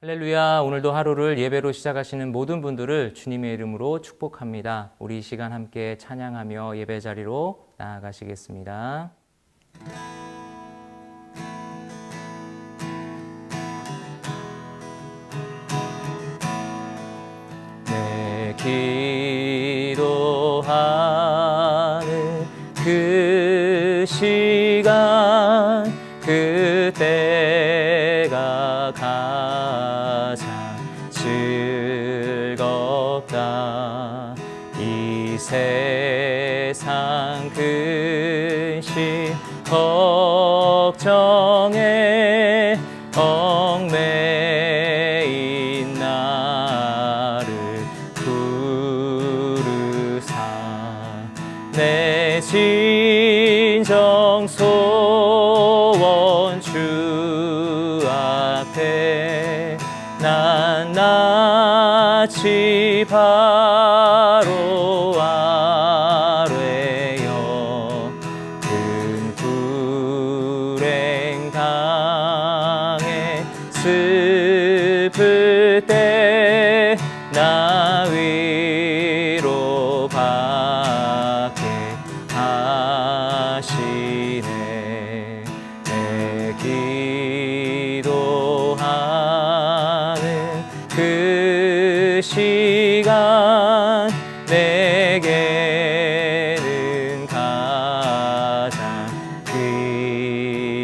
할렐루야. 오늘도 하루를 예배로 시작하시는 모든 분들을 주님의 이름으로 축복합니다. 우리 이 시간 함께 찬양하며 예배 자리로 나아가시겠습니다. 내 기도하는 그 시간 그때가 가장 즐겁다. 이 세상 근심 걱정에 얽매인 나를 부르사 내 진정 소원 주 앞에 낱낱이 바로 아뢰어 큰 불행 당해 슬플 때 나 위로 받게 하시네. 내 기도하는 그 시간 내게는 가장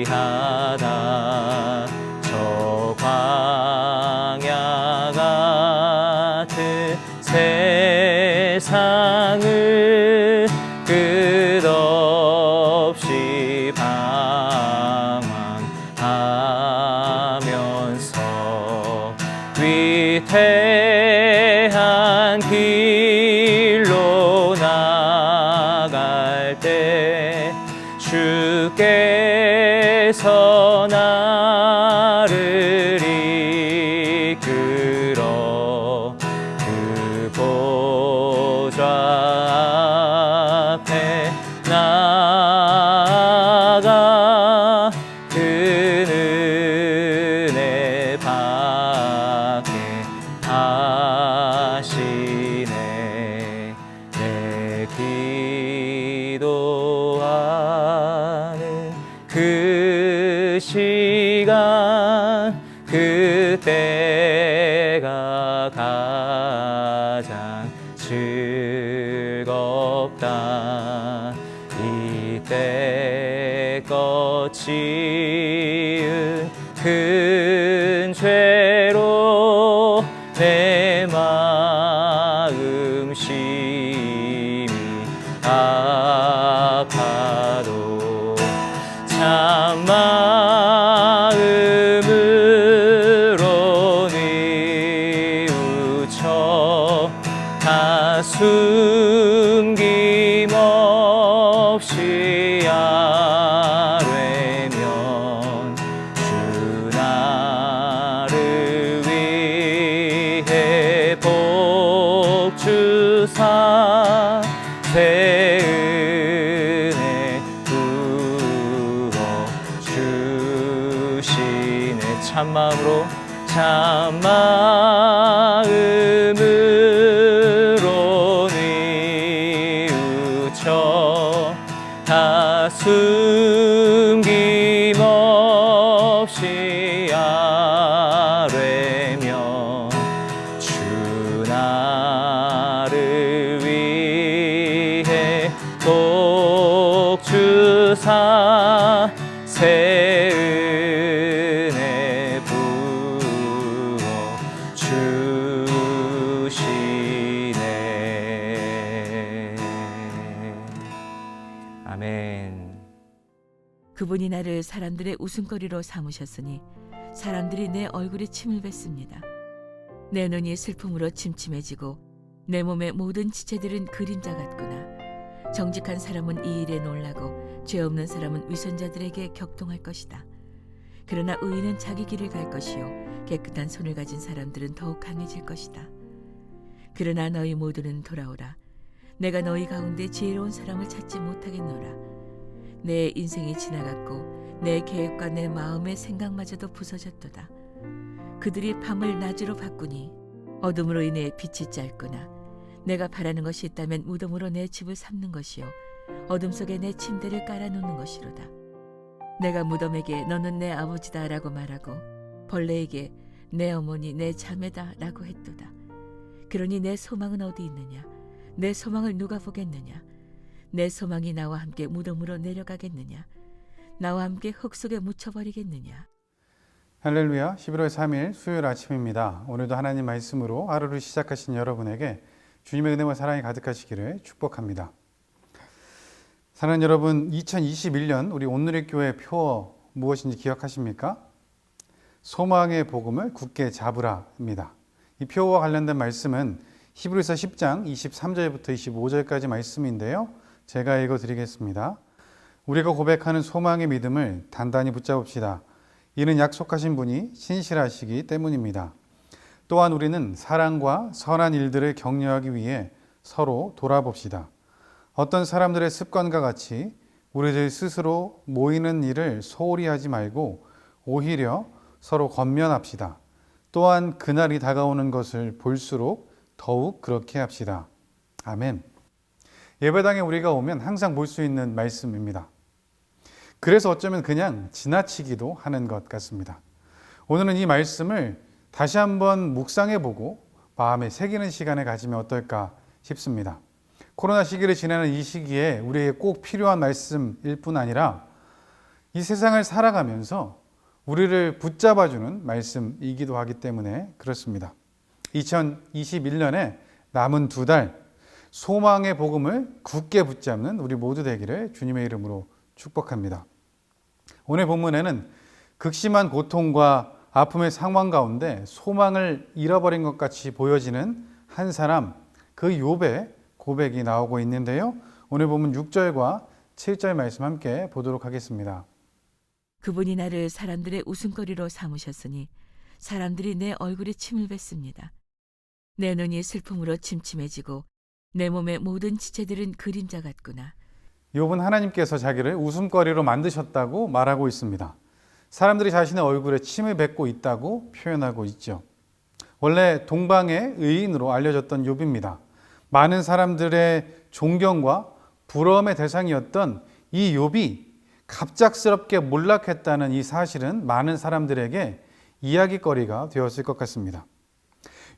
귀하다. 저 광야 같은 세상을 끝없이 방황하면서 위태한 길로 나갈 때 주께서 나를 이끌어 그 보좌 앞에 나아가 그 은혜 받게 하시네. 내 기도하는 그 시간 그때가 가장 즐겁다. 이때껏 지은 큰 죄로 내 마음 심히 아파도 참 마음으로 뉘우쳐 다 숨김없이 아뢰면 주 나를 위해 복 주사 새 은혜 부어 주시네. 참마음으로 뉘우쳐 다 숨김없이 아뢰면 주 나를 위해 복 주사 새 은혜 부어 주시네. 아멘. 그분이 나를 사람들의 웃음거리로 삼으셨으니 사람들이 내 얼굴에 침을 뱉습니다. 내 눈이 슬픔으로 침침해지고 내 몸의 모든 지체들은 그림자 같구나. 정직한 사람은 이 일에 놀라고 죄 없는 사람은 위선자들에게 격동할 것이다. 그러나 의인은 자기 길을 갈 것이요 깨끗한 손을 가진 사람들은 더욱 강해질 것이다. 그러나 너희 모두는 돌아오라. 내가 너희 가운데 지혜로운 사람을 찾지 못하겠노라. 내 인생이 지나갔고 내 계획과 내 마음의 생각마저도 부서졌도다. 그들이 밤을 낮으로 바꾸니 어둠으로 인해 빛이 짧거나 내가 바라는 것이 있다면 무덤으로 내 집을 삼는 것이요 어둠 속에 내 침대를 깔아놓는 것이로다. 내가 무덤에게 너는 내 아버지다 라고 말하고 벌레에게 내 어머니 내 자매다 라고 했도다. 그러니 내 소망은 어디 있느냐? 내 소망을 누가 보겠느냐? 내 소망이 나와 함께 무덤으로 내려가겠느냐? 나와 함께 흙 속에 묻혀버리겠느냐? 할렐루야, 11월 3일 수요일 아침입니다. 오늘도 하나님 말씀으로 하루를 시작하신 여러분에게 주님의 은혜와 사랑이 가득하시기를 축복합니다. 사랑하는 여러분, 2021년 우리 오늘의 교회 표어 무엇인지 기억하십니까? 소망의 복음을 굳게 잡으라입니다. 이 표어와 관련된 말씀은 히브리서 10장 23절부터 25절까지 말씀인데요. 제가 읽어드리겠습니다. 우리가 고백하는 소망의 믿음을 단단히 붙잡읍시다. 이는 약속하신 분이 신실하시기 때문입니다. 또한 우리는 사랑과 선한 일들을 격려하기 위해 서로 돌아봅시다. 어떤 사람들의 습관과 같이 우리들 스스로 모이는 일을 소홀히 하지 말고 오히려 서로 권면합시다. 또한 그날이 다가오는 것을 볼수록 더욱 그렇게 합시다. 아멘. 예배당에 우리가 오면 항상 볼 수 있는 말씀입니다. 그래서 어쩌면 그냥 지나치기도 하는 것 같습니다. 오늘은 이 말씀을 다시 한번 묵상해보고 마음에 새기는 시간을 가지면 어떨까 싶습니다. 코로나 시기를 지나는 이 시기에 우리에게 꼭 필요한 말씀일 뿐 아니라 이 세상을 살아가면서 우리를 붙잡아주는 말씀이기도 하기 때문에 그렇습니다. 2021년에 남은 2달 소망의 복음을 굳게 붙잡는 우리 모두 되기를 주님의 이름으로 축복합니다. 오늘 본문에는 극심한 고통과 아픔의 상황 가운데 소망을 잃어버린 것 같이 보여지는 한 사람, 그 욥의 고백이 나오고 있는데요. 오늘 본문 6절과 7절 말씀 함께 보도록 하겠습니다. 그분이 나를 사람들의 웃음거리로 삼으셨으니 사람들이 내 얼굴에 침을 뱉습니다. 내 눈이 슬픔으로 침침해지고 내 몸의 모든 지체들은 그림자 같구나. 욥은 하나님께서 자기를 웃음거리로 만드셨다고 말하고 있습니다. 사람들이 자신의 얼굴에 침을 뱉고 있다고 표현하고 있죠. 원래 동방의 의인으로 알려졌던 욥입니다. 많은 사람들의 존경과 부러움의 대상이었던 이 욥이 갑작스럽게 몰락했다는 이 사실은 많은 사람들에게 이야기거리가 되었을 것 같습니다.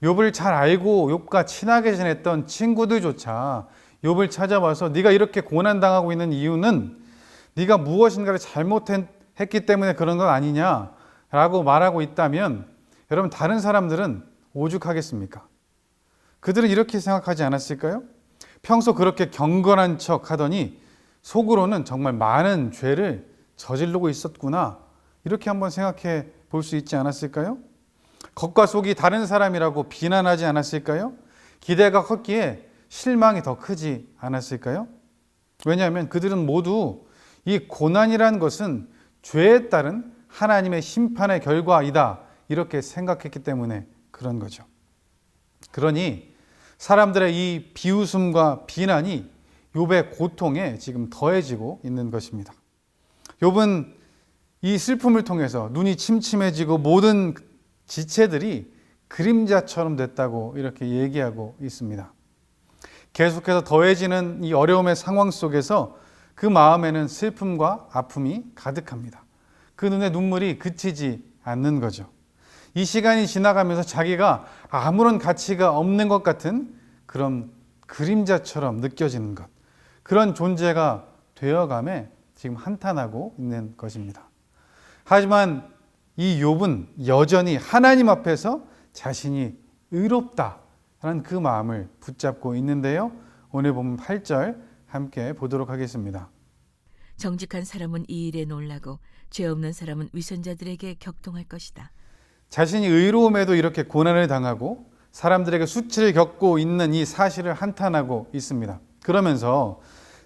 욥을 잘 알고 욥과 친하게 지냈던 친구들조차 욥을 찾아와서 네가 이렇게 고난당하고 있는 이유는 네가 무엇인가를 잘못했기 때문에 그런 건 아니냐라고 말하고 있다면 여러분, 다른 사람들은 오죽하겠습니까? 그들은 이렇게 생각하지 않았을까요? 평소 그렇게 경건한 척 하더니 속으로는 정말 많은 죄를 저지르고 있었구나, 이렇게 한번 생각해 볼 수 있지 않았을까요? 겉과 속이 다른 사람이라고 비난하지 않았을까요? 기대가 컸기에 실망이 더 크지 않았을까요? 왜냐하면 그들은 모두 이 고난이라는 것은 죄에 따른 하나님의 심판의 결과이다, 이렇게 생각했기 때문에 그런 거죠. 그러니 사람들의 이 비웃음과 비난이 욥의 고통에 지금 더해지고 있는 것입니다. 욥은 이 슬픔을 통해서 눈이 침침해지고 모든 지체들이 그림자처럼 됐다고 이렇게 얘기하고 있습니다. 계속해서 더해지는 이 어려움의 상황 속에서 그 마음에는 슬픔과 아픔이 가득합니다. 그 눈에 눈물이 그치지 않는 거죠. 이 시간이 지나가면서 자기가 아무런 가치가 없는 것 같은 그런 그림자처럼 느껴지는 것, 그런 존재가 되어감에 지금 한탄하고 있는 것입니다. 하지만 이 욥은 여전히 하나님 앞에서 자신이 의롭다라는 그 마음을 붙잡고 있는데요. 오늘 보면 8절 함께 보도록 하겠습니다. 정직한 사람은 이 일에 놀라고 죄 없는 사람은 위선자들에게 격동할 것이다. 자신이 의로움에도 이렇게 고난을 당하고 사람들에게 수치를 겪고 있는 이 사실을 한탄하고 있습니다. 그러면서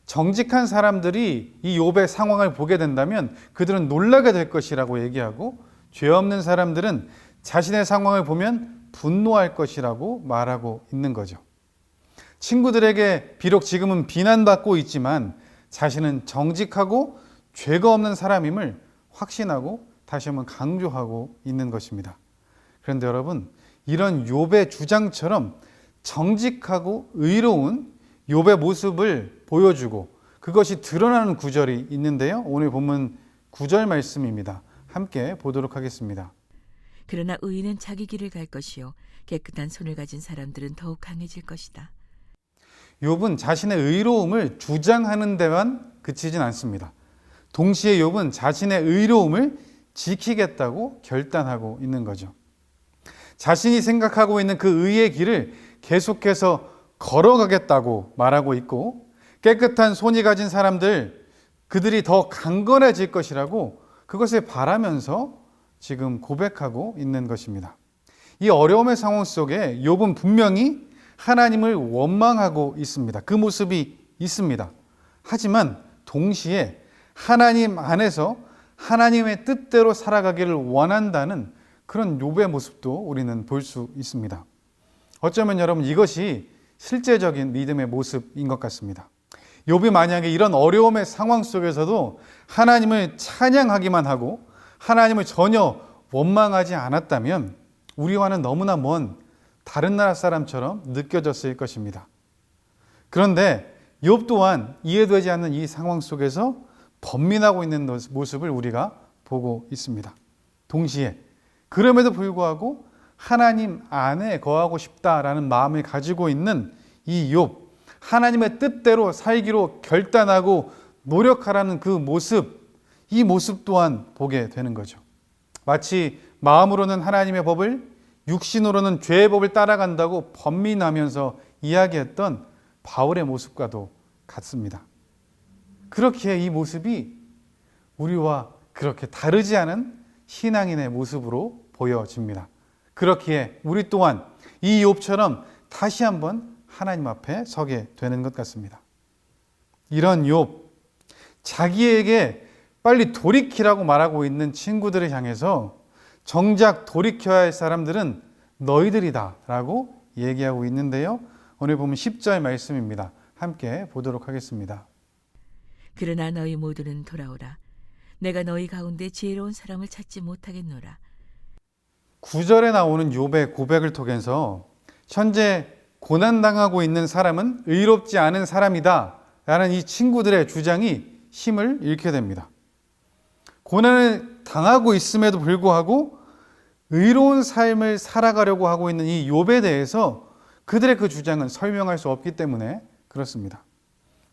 정직한 사람들이 이 욥의 상황을 보게 된다면 그들은 놀라게 될 것이라고 얘기하고, 죄 없는 사람들은 자신의 상황을 보면 분노할 것이라고 말하고 있는 거죠. 친구들에게 비록 지금은 비난받고 있지만 자신은 정직하고 죄가 없는 사람임을 확신하고 다시 한번 강조하고 있는 것입니다. 그런데 여러분, 이런 욥의 주장처럼 정직하고 의로운 욥의 모습을 보여주고 그것이 드러나는 구절이 있는데요. 오늘 본문 9절 말씀입니다. 함께 보도록 하겠습니다. 그러나 의인은 자기 길을 갈 것이요 깨끗한 손을 가진 사람들은 더욱 강해질 것이다. 욥은 자신의 의로움을 주장하는 데만 그치진 않습니다. 동시에 욥은 자신의 의로움을 지키겠다고 결단하고 있는 거죠. 자신이 생각하고 있는 그 의의 길을 계속해서 걸어가겠다고 말하고 있고, 깨끗한 손이 가진 사람들, 그들이 더 강건해질 것이라고 그것을 바라면서 지금 고백하고 있는 것입니다. 이 어려움의 상황 속에 욥은 분명히 하나님을 원망하고 있습니다. 그 모습이 있습니다. 하지만 동시에 하나님 안에서 하나님의 뜻대로 살아가기를 원한다는 그런 욥의 모습도 우리는 볼 수 있습니다. 어쩌면 여러분 이것이 실제적인 믿음의 모습인 것 같습니다. 욥이 만약에 이런 어려움의 상황 속에서도 하나님을 찬양하기만 하고 하나님을 전혀 원망하지 않았다면 우리와는 너무나 먼 다른 나라 사람처럼 느껴졌을 것입니다. 그런데 욥 또한 이해되지 않는 이 상황 속에서 번민하고 있는 모습을 우리가 보고 있습니다. 동시에 그럼에도 불구하고 하나님 안에 거하고 싶다라는 마음을 가지고 있는 이 욥, 하나님의 뜻대로 살기로 결단하고 노력하라는 그 모습, 이 모습 또한 보게 되는 거죠. 마치 마음으로는 하나님의 법을, 육신으로는 죄의 법을 따라간다고 번민하면서 이야기했던 바울의 모습과도 같습니다. 그렇게 이 모습이 우리와 그렇게 다르지 않은 신앙인의 모습으로 보여집니다. 그렇기에 우리 또한 이 욥처럼 다시 한번 하나님 앞에 서게 되는 것 같습니다. 이런 욥, 자기에게 빨리 돌이키라고 말하고 있는 친구들을 향해서 정작 돌이켜야 할 사람들은 너희들이다 라고 얘기하고 있는데요. 오늘 보면 10절 말씀입니다. 함께 보도록 하겠습니다. 그러나 너희 모두는 돌아오라. 내가 너희 가운데 지혜로운 사람을 찾지 못하겠노라. 9절에 나오는 욥의 고백을 통해서 현재 고난당하고 있는 사람은 의롭지 않은 사람이다 라는 이 친구들의 주장이 힘을 잃게 됩니다. 고난을 당하고 있음에도 불구하고 의로운 삶을 살아가려고 하고 있는 이 욥에 대해서 그들의 그 주장은 설명할 수 없기 때문에 그렇습니다.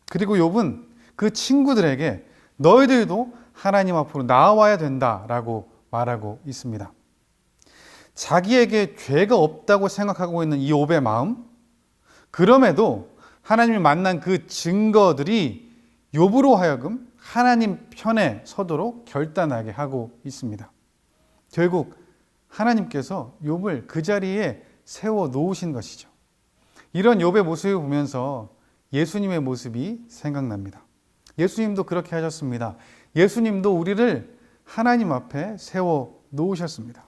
그리고 욥은 그 친구들에게 너희들도 하나님 앞으로 나아와야 된다라고 말하고 있습니다. 자기에게 죄가 없다고 생각하고 있는 이 욥의 마음, 그럼에도 하나님을 만난 그 증거들이 욥으로 하여금 하나님 편에 서도록 결단하게 하고 있습니다. 결국 하나님께서 욥을 그 자리에 세워 놓으신 것이죠. 이런 욥의 모습을 보면서 예수님의 모습이 생각납니다. 예수님도 그렇게 하셨습니다. 예수님도 우리를 하나님 앞에 세워 놓으셨습니다.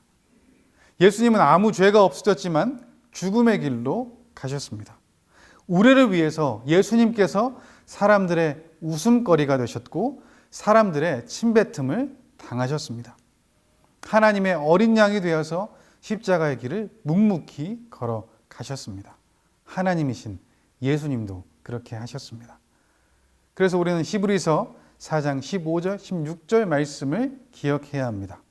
예수님은 아무 죄가 없으셨지만 죽음의 길로 가셨습니다. 우리를 위해서 예수님께서 사람들의 웃음거리가 되셨고 사람들의 침뱉음을 당하셨습니다. 하나님의 어린 양이 되어서 십자가의 길을 묵묵히 걸어가셨습니다. 하나님이신 예수님도 그렇게 하셨습니다. 그래서 우리는 히브리서 4장 15절, 16절 말씀을 기억해야 합니다.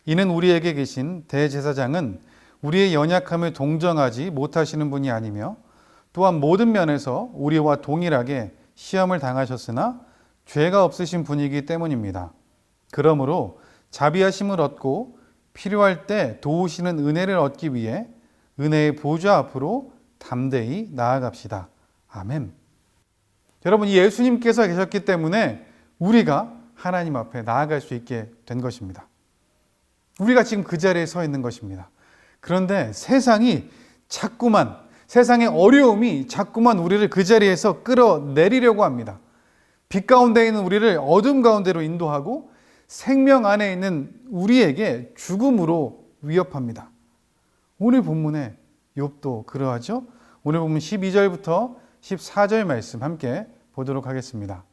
이는 우리에게 계신 대제사장은 우리의 연약함을 동정하지 못하시는 분이 아니며 또한 모든 면에서 우리와 동일하게 시험을 당하셨으나 죄가 없으신 분이기 때문입니다. 그러므로 자비하심을 얻고 필요할 때 도우시는 은혜를 얻기 위해 은혜의 보좌 앞으로 담대히 나아갑시다. 아멘. 여러분, 예수님께서 계셨기 때문에 우리가 하나님 앞에 나아갈 수 있게 된 것입니다. 우리가 지금 그 자리에 서 있는 것입니다. 그런데 세상의 어려움이 자꾸만 우리를 그 자리에서 끌어내리려고 합니다. 빛 가운데 있는 우리를 어둠 가운데로 인도하고 생명 안에 있는 우리에게 죽음으로 위협합니다. 오늘 본문에 욥도 그러하죠. 오늘 본문 12절부터 14절 말씀 함께 보도록 하겠습니다.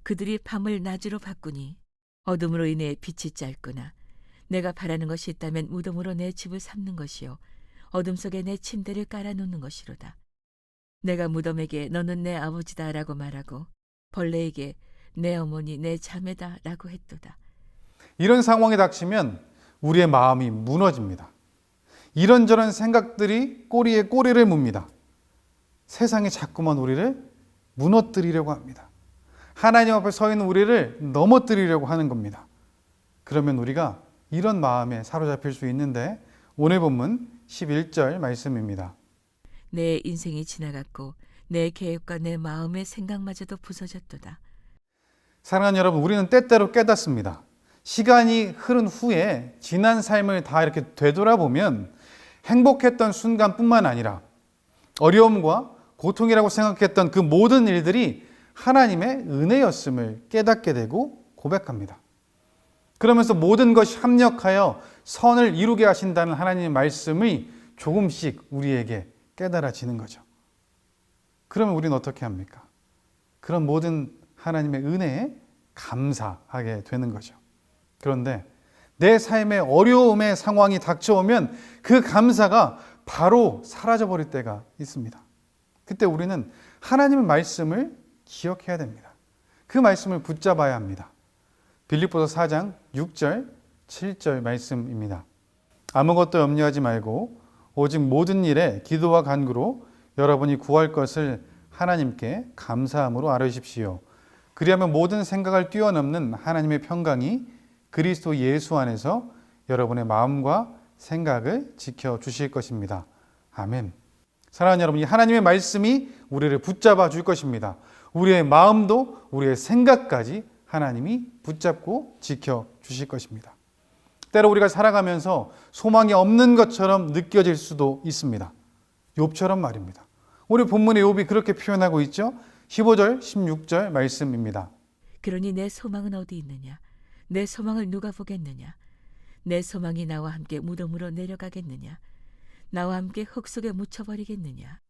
그들이 밤을 낮으로 바꾸니 어둠으로 인해 빛이 짧구나. 내가 바라는 것이 있다면 무덤으로 내 집을 삼는 것이요 어둠 속에 내 침대를 깔아놓는 것이로다. 내가 무덤에게 너는 내 아버지다라고 말하고 벌레에게 내 어머니 내 자매다라고 했도다. 이런 상황이 닥치면 우리의 마음이 무너집니다. 이런저런 생각들이 꼬리에 꼬리를 묻니다. 세상이 자꾸만 우리를 무너뜨리려고 합니다. 하나님 앞에 서 있는 우리를 넘어뜨리려고 하는 겁니다. 그러면 우리가 이런 마음에 사로잡힐 수 있는데 오늘 본문 11절 말씀입니다. 내 인생이 지나갔고 내 계획과 내 마음의 생각마저도 부서졌도다. 사랑하는 여러분, 우리는 때때로 깨닫습니다. 시간이 흐른 후에 지난 삶을 다 이렇게 되돌아보면 행복했던 순간뿐만 아니라 어려움과 고통이라고 생각했던 그 모든 일들이 하나님의 은혜였음을 깨닫게 되고 고백합니다. 그러면서 모든 것이 합력하여 선을 이루게 하신다는 하나님의 말씀이 조금씩 우리에게 깨달아지는 거죠. 그러면 우리는 어떻게 합니까? 그런 모든 하나님의 은혜에 감사하게 되는 거죠. 그런데 내 삶의 어려움의 상황이 닥쳐오면 그 감사가 바로 사라져버릴 때가 있습니다. 그때 우리는 하나님의 말씀을 기억해야 됩니다. 그 말씀을 붙잡아야 합니다. 빌립보서 4장 6절, 7절 말씀입니다. 아무것도 염려하지 말고 오직 모든 일에 기도와 간구로 여러분이 구할 것을 하나님께 감사함으로 아뢰십시오. 그리하면 모든 생각을 뛰어넘는 하나님의 평강이 그리스도 예수 안에서 여러분의 마음과 생각을 지켜주실 것입니다. 아멘. 사랑하는 여러분, 이 하나님의 말씀이 우리를 붙잡아 줄 것입니다. 우리의 마음도 우리의 생각까지 하나님이 붙잡고 지켜주실 것입니다. 때로 우리가 살아가면서 소망이 없는 것처럼 느껴질 수도 있습니다. 욥처럼 말입니다. 우리 본문의 욥이 그렇게 표현하고 있죠. 15절, 16절 말씀입니다. 그러니 내 소망은 어디 있느냐? 내 소망을 누가 보겠느냐? 내 소망이 나와 함께 무덤으로 내려가겠느냐? 나와 함께 흙 속에 묻혀버리겠느냐?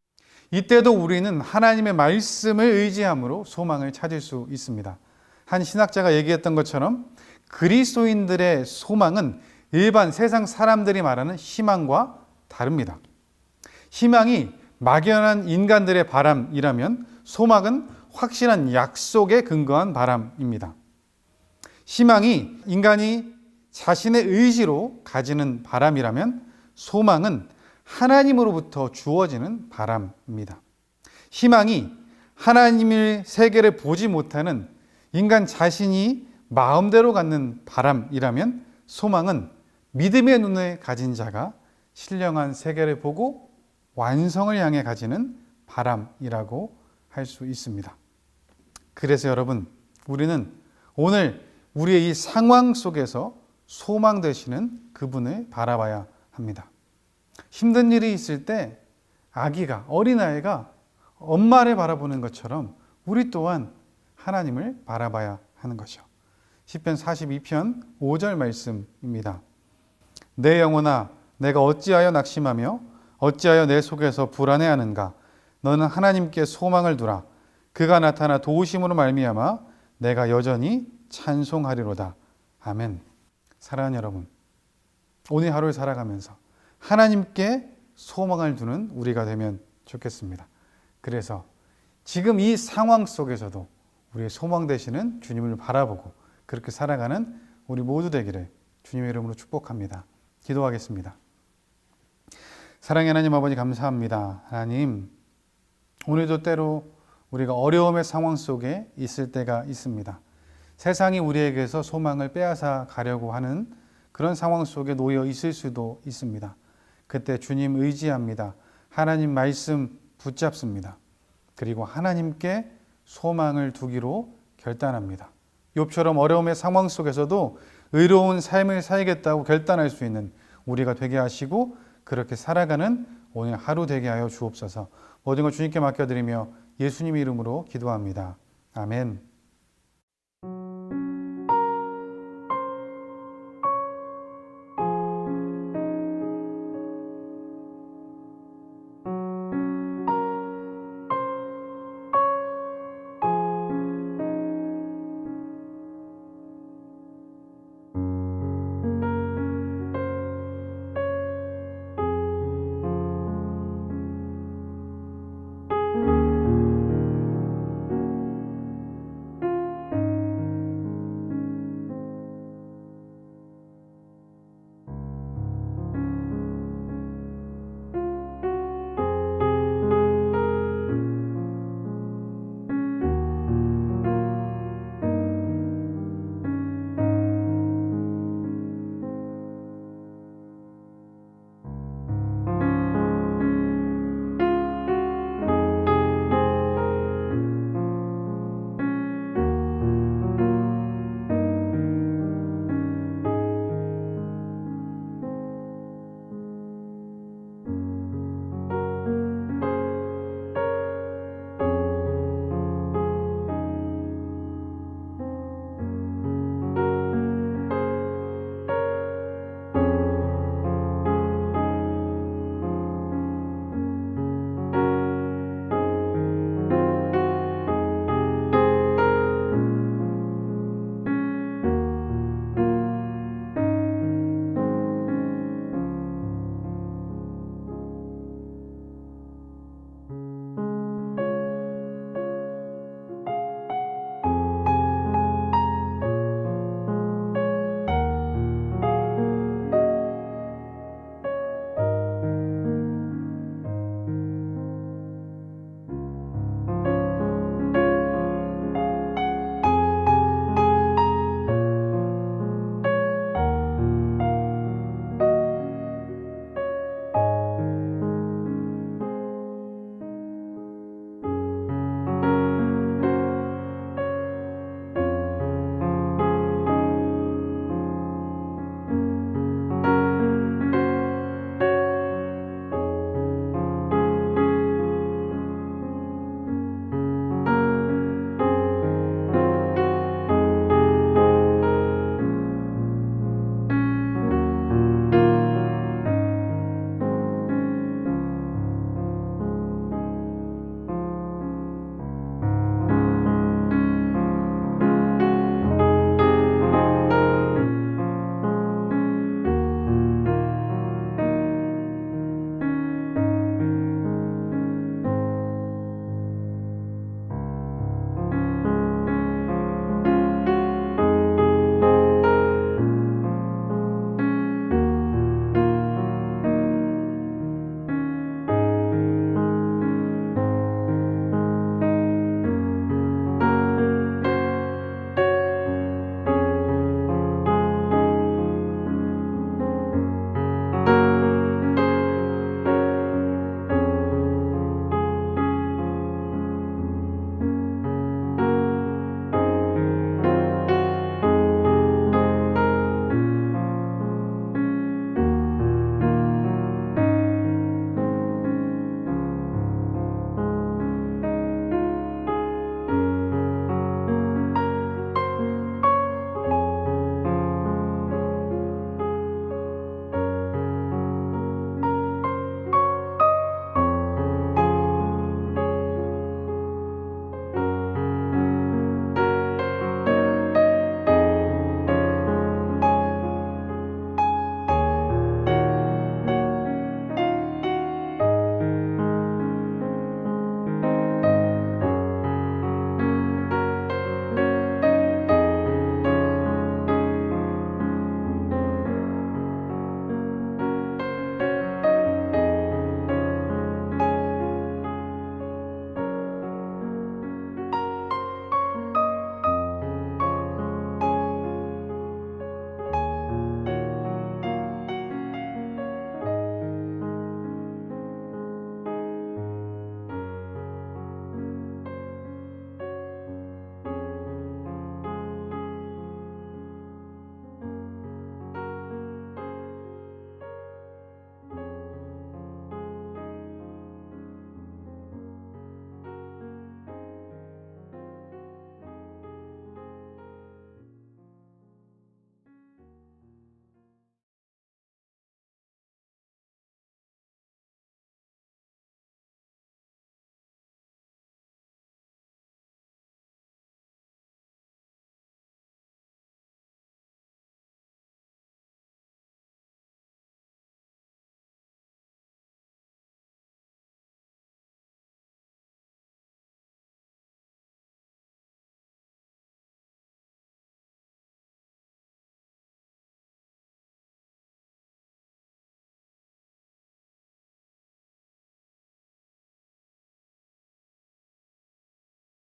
이때도 우리는 하나님의 말씀을 의지함으로 소망을 찾을 수 있습니다. 한 신학자가 얘기했던 것처럼 그리스도인들의 소망은 일반 세상 사람들이 말하는 희망과 다릅니다. 희망이 막연한 인간들의 바람이라면 소망은 확실한 약속에 근거한 바람입니다. 희망이 인간이 자신의 의지로 가지는 바람이라면 소망은 하나님으로부터 주어지는 바람입니다. 희망이 하나님의 세계를 보지 못하는 인간 자신이 마음대로 갖는 바람이라면 소망은 믿음의 눈을 가진 자가 신령한 세계를 보고 완성을 향해 가지는 바람이라고 할 수 있습니다. 그래서 여러분, 우리는 오늘 우리의 이 상황 속에서 소망 되시는 그분을 바라봐야 합니다. 힘든 일이 있을 때 아기가, 어린아이가 엄마를 바라보는 것처럼 우리 또한 하나님을 바라봐야 하는 것이죠. 시편 42편 5절 말씀입니다. 내 영혼아, 내가 어찌하여 낙심하며 어찌하여 내 속에서 불안해하는가? 너는 하나님께 소망을 두라. 그가 나타나 도우심으로 말미암아 내가 여전히 찬송하리로다. 아멘. 사랑하는 여러분, 오늘 하루를 살아가면서 하나님께 소망을 두는 우리가 되면 좋겠습니다. 그래서 지금 이 상황 속에서도 우리의 소망 되시는 주님을 바라보고 그렇게 살아가는 우리 모두 되기를 주님의 이름으로 축복합니다. 기도하겠습니다. 사랑의 하나님 아버지, 감사합니다. 하나님, 오늘도 때로 우리가 어려움의 상황 속에 있을 때가 있습니다. 세상이 우리에게서 소망을 빼앗아 가려고 하는 그런 상황 속에 놓여 있을 수도 있습니다. 그때 주님 의지합니다. 하나님 말씀 붙잡습니다. 그리고 하나님께 소망을 두기로 결단합니다. 욥처럼 어려움의 상황 속에서도 의로운 삶을 살겠다고 결단할 수 있는 우리가 되게 하시고 그렇게 살아가는 오늘 하루 되게 하여 주옵소서. 모든 것 주님께 맡겨드리며 예수님의 이름으로 기도합니다. 아멘.